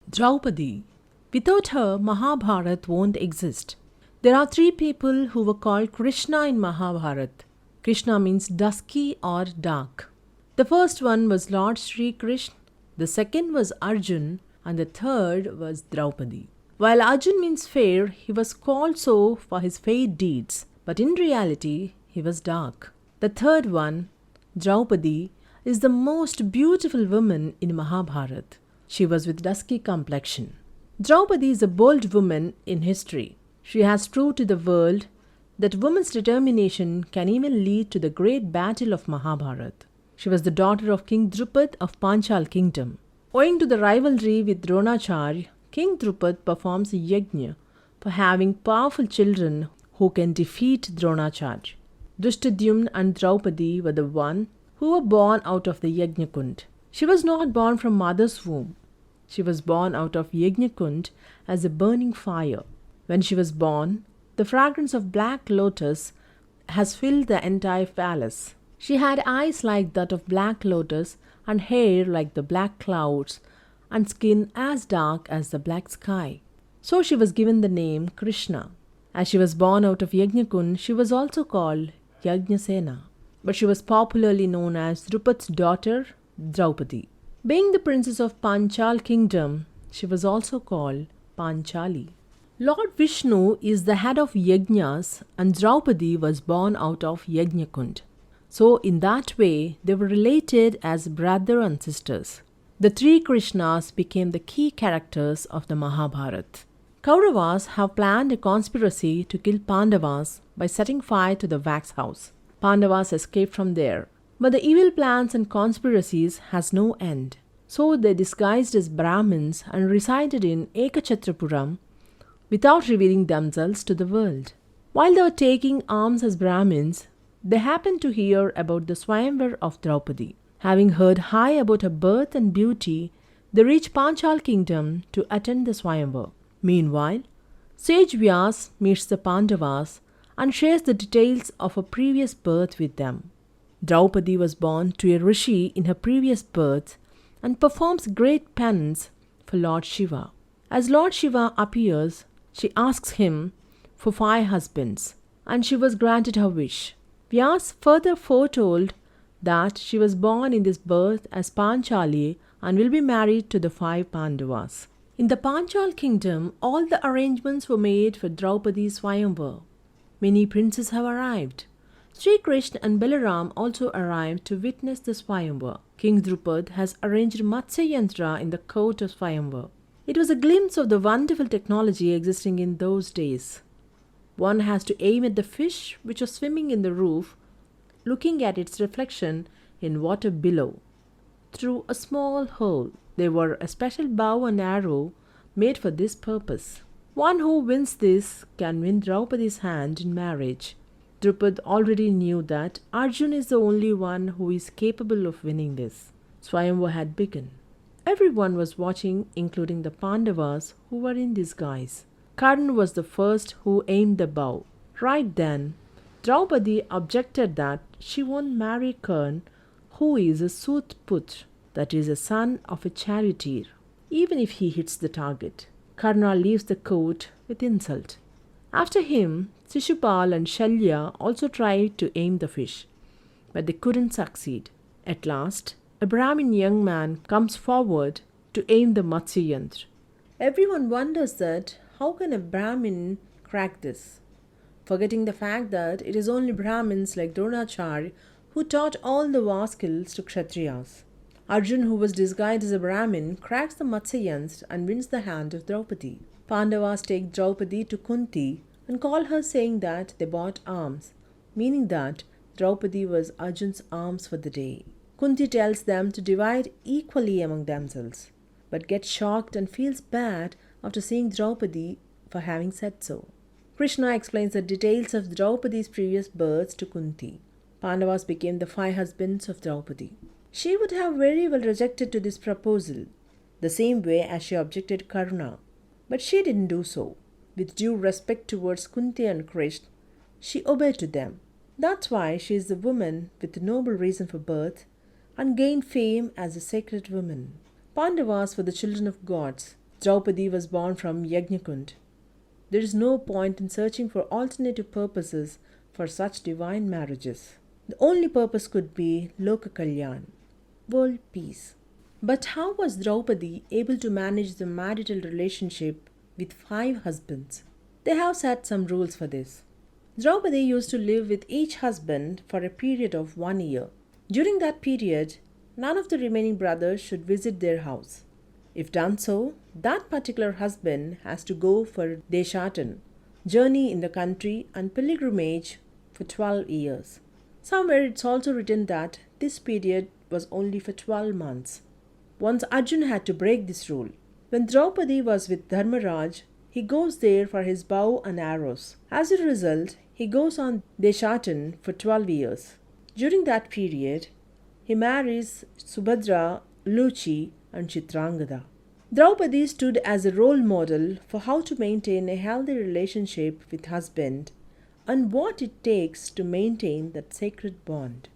Draupadi. Without her, Mahabharat won't exist. There are three people who were called Krishna in Mahabharat. Krishna means dusky or dark. The first one was Lord Sri Krishna, the second was Arjun, and the third was Draupadi. While Arjun means fair, he was called so for his fair deeds, but in reality, he was dark. The third one, Draupadi, is the most beautiful woman in Mahabharat. She was with dusky complexion. Draupadi is a bold woman in history. She has proved to the world that woman's determination can even lead to the great battle of Mahabharat. She was the daughter of King Draupadi of Panchal kingdom. Owing to the rivalry with Dronacharya, King Draupadi performs a yajna for having powerful children who can defeat Dronacharya. Drishtadyumna and Draupadi were the one who were born out of the Yajna Kund. She was not born from mother's womb. She was born out of Yajna Kund as a burning fire. When she was born, the fragrance of black lotus has filled the entire palace. She had eyes like that of black lotus and hair like the black clouds and skin as dark as the black sky. So she was given the name Krishna. As she was born out of Yajna Kund, she was also called Yajnasena. But she was popularly known as Draupadi's daughter, Draupadi. Being the princess of Panchal kingdom, she was also called Panchali. Lord Vishnu is the head of Yajnas and Draupadi was born out of Yajna Kund. So in that way, they were related as brother and sisters. The three Krishnas became the key characters of the Mahabharat. Kauravas have planned a conspiracy to kill Pandavas by setting fire to the wax house. Pandavas escaped from there. But the evil plans and conspiracies has no end. So they disguised as Brahmins and resided in Ekachatrapuram without revealing themselves to the world. While they were taking arms as Brahmins, they happened to hear about the Swayamvar of Draupadi. Having heard high about her birth and beauty, they reached Panchal kingdom to attend the Swayamvar. Meanwhile, sage Vyas meets the Pandavas and shares the details of her previous birth with them. Draupadi was born to a rishi in her previous birth and performs great penance for Lord Shiva. As Lord Shiva appears, she asks him for 5 husbands, and she was granted her wish. Vyas further foretold that she was born in this birth as Panchali and will be married to the 5 Pandavas. In the Panchal kingdom, all the arrangements were made for Draupadi's Swayamvar. Many princes have arrived. Sri Krishna and Balaram also arrived to witness the Swayamvar. King Draupadi has arranged Matsya Yantra in the court of Swayamvar. It was a glimpse of the wonderful technology existing in those days. One has to aim at the fish which was swimming in the roof, looking at its reflection in water below, through a small hole. There were a special bow and arrow made for this purpose. One who wins this can win Draupadi's hand in marriage. Draupadi already knew that Arjun is the only one who is capable of winning this. Swayamvar had begun. Everyone was watching, including the Pandavas who were in disguise. Karna was the first who aimed the bow. Right then, Draupadi objected that she won't marry Karna, who is a Sutputra, that is a son of a charioteer, even if he hits the target. Karna leaves the court with insult. After him, Shishupal and Shalya also tried to aim the fish, but they couldn't succeed. At last, a Brahmin young man comes forward to aim the Matsya Yantra. Everyone wonders that how can a Brahmin crack this, forgetting the fact that it is only Brahmins like Dronacharya who taught all the war skills to Kshatriyas. Arjun, who was disguised as a Brahmin, cracks the Matsya Yantra and wins the hand of Draupadi. Pandavas take Draupadi to Kunti and call her, saying that they bought arms, meaning that Draupadi was Arjun's arms for the day. Kunti tells them to divide equally among themselves, but gets shocked and feels bad after seeing Draupadi for having said so. Krishna explains the details of Draupadi's previous births to Kunti. Pandavas became the 5 husbands of Draupadi. She would have very well rejected to this proposal, the same way as she objected Karna. But she didn't do so. With due respect towards Kunti and Krishna, she obeyed to them. That's why she is the woman with a noble reason for birth and gained fame as a sacred woman. Pandavas were the children of gods. Draupadi was born from Yajnakund. There is no point in searching for alternative purposes for such divine marriages. The only purpose could be Loka Kalyan, world peace. But how was Draupadi able to manage the marital relationship with 5 husbands? They have set some rules for this. Draupadi used to live with each husband for a period of 1 year. During that period, none of the remaining brothers should visit their house. If done so, that particular husband has to go for Deshatan, journey in the country and pilgrimage for 12 years. Somewhere it's also written that this period was only for 12 months. Once Arjun had to break this rule. When Draupadi was with Dharmaraj, he goes there for his bow and arrows. As a result, he goes on Deshatan for 12 years. During that period, he marries Subhadra, Luchi, and Chitrangada. Draupadi stood as a role model for how to maintain a healthy relationship with husband and what it takes to maintain that sacred bond.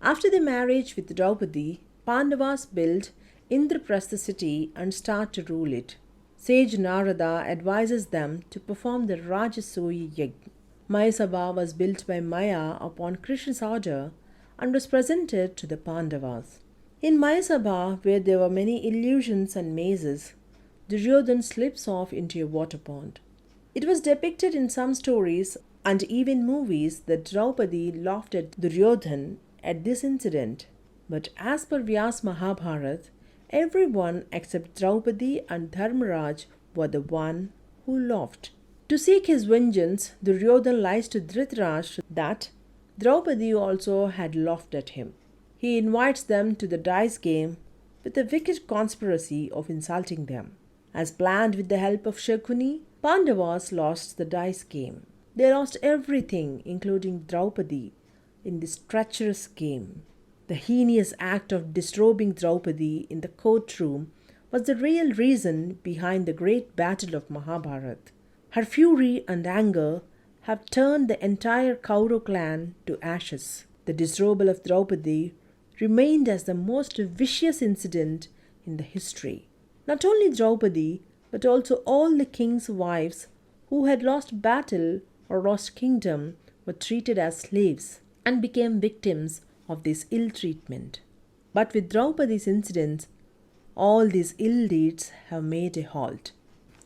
After the marriage with Draupadi, Pandavas built Indraprastha city and start to rule it. Sage Narada advises them to perform the Rajasoya Yajna. Mayasabha was built by Maya upon Krishna's order and was presented to the Pandavas. In Mayasabha, where there were many illusions and mazes, Duryodhan slips off into a water pond. It was depicted in some stories and even movies that Draupadi laughed at Duryodhan at this incident. But as per Vyas Mahabharat, everyone except Draupadi and Dharmaraj were the one who laughed. To seek his vengeance, Duryodhan lies to Dhritarashtra that Draupadi also had laughed at him. He invites them to the dice game with the wicked conspiracy of insulting them. As planned with the help of Shakuni, Pandavas lost the dice game. They lost everything, including Draupadi, in this treacherous game. The heinous act of disrobing Draupadi in the courtroom was the real reason behind the great battle of Mahabharat. Her fury and anger have turned the entire Kaurav clan to ashes. The disrobal of Draupadi remained as the most vicious incident in the history. Not only Draupadi, but also all the king's wives who had lost battle or lost kingdom were treated as slaves and became victims of this ill treatment. But with Draupadi's incidents, all these ill deeds have made a halt.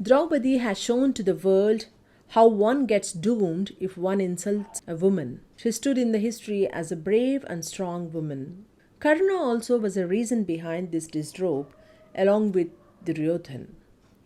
Draupadi has shown to the world how one gets doomed if one insults a woman. She stood in the history as a brave and strong woman. Karna also was a reason behind this disrobe, along with Duryodhan.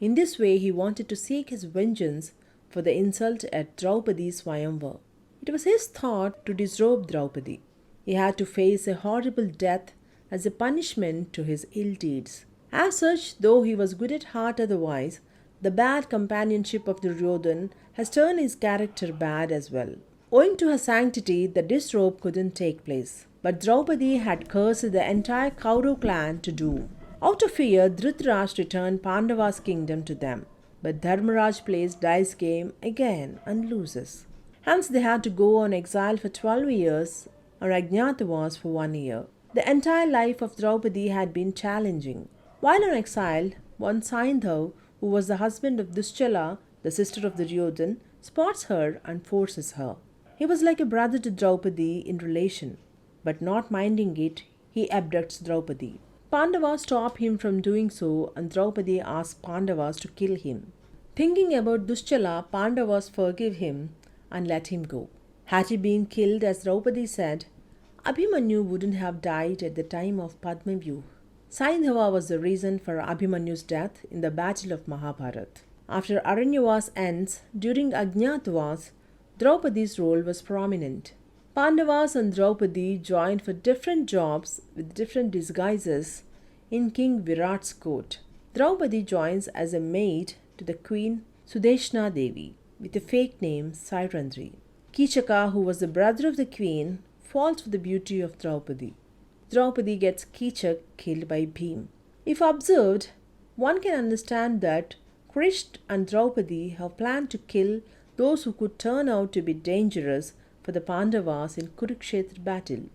In this way, he wanted to seek his vengeance for the insult at Draupadi's Swayamvar. It was his thought to disrobe Draupadi. He had to face a horrible death as a punishment to his ill deeds. As such, though he was good at heart otherwise, the bad companionship of Duryodhan has turned his character bad as well. Owing to her sanctity, the disrobe couldn't take place. But Draupadi had cursed the entire Kaurav clan to doom. Out of fear, Dhritarashtra returned Pandava's kingdom to them. But Dharmaraj plays dice game again and loses. Hence they had to go on exile for 12 years or Ajnatavas for 1 year. The entire life of Draupadi had been challenging. While on exile, one Saindhav, who was the husband of Duschala, the sister of Duryodhan, spots her and forces her. He was like a brother to Draupadi in relation. But not minding it, he abducts Draupadi. Pandavas stop him from doing so and Draupadi asks Pandavas to kill him. Thinking about Duschala, Pandavas forgive him and let him go. Had he been killed as Draupadi said, Abhimanyu wouldn't have died at the time of Padmavyuh. Saindhava was the reason for Abhimanyu's death in the battle of Mahabharat. After Aranyavas ends, during Ajnatavas, Draupadi's role was prominent. Pandavas and Draupadi joined for different jobs with different disguises in King Virat's court. Draupadi joins as a maid to the queen Sudeshna Devi with a fake name Sairandri. Kichaka, who was the brother of the queen, falls for the beauty of Draupadi. Draupadi gets Kichak killed by Bhim. If observed, one can understand that Krishna and Draupadi have planned to kill those who could turn out to be dangerous for the Pandavas in Kurukshetra battle.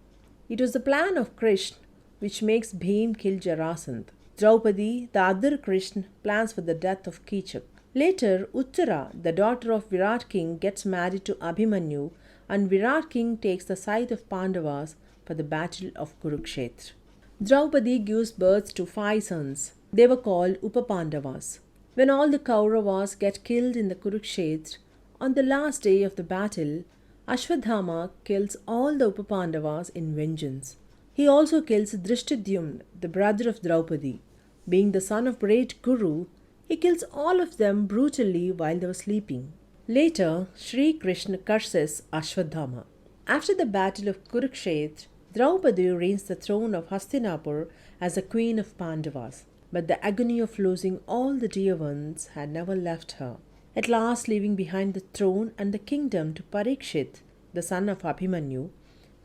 It was the plan of Krishna which makes Bhim kill Jarasandha. Draupadi, the other Krishna, plans for the death of Kichak. Later, Uttara, the daughter of Virat king, gets married to Abhimanyu, and Virat king takes the side of Pandavas for the battle of Kurukshetra. Draupadi gives birth to 5 sons. They were called Upapandavas. When all the Kauravas get killed in the Kurukshetra, on the last day of the battle, Ashwadhama kills all the Upapandavas in vengeance. He also kills Drishtadyumna, the brother of Draupadi. Being the son of great Guru, he kills all of them brutally while they were sleeping. Later, Sri Krishna curses Ashwadhama. After the battle of Kurukshetra, Draupadi reigns the throne of Hastinapur as the queen of Pandavas. But the agony of losing all the dear ones had never left her. At last, leaving behind the throne and the kingdom to Parikshit, the son of Abhimanyu,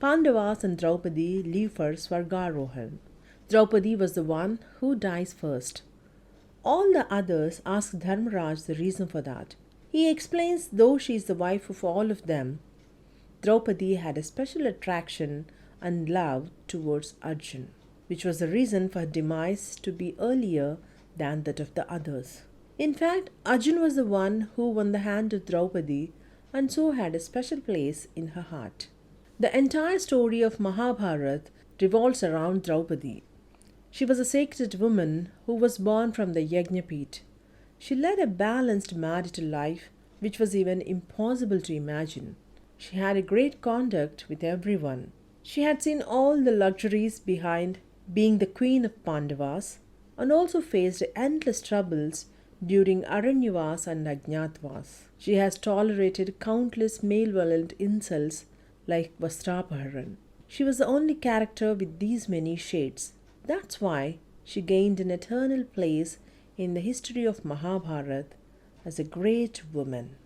Pandavas and Draupadi leave for Swargarohan. Draupadi was the one who dies first. All the others ask Dharmaraj the reason for that. He explains though she is the wife of all of them, Draupadi had a special attraction and love towards Arjun, which was the reason for her demise to be earlier than that of the others. In fact, Arjun was the one who won the hand of Draupadi and so had a special place in her heart. The entire story of Mahabharat revolves around Draupadi. She was a sacred woman who was born from the Yajnapeeth. She led a balanced marital life which was even impossible to imagine. She had a great conduct with everyone. She had seen all the luxuries behind being the queen of Pandavas and also faced endless troubles during Aranyavas and Ajnatavas. She has tolerated countless malevolent insults like Vastrapaharan. She was the only character with these many shades. That's why she gained an eternal place in the history of Mahabharat as a great woman.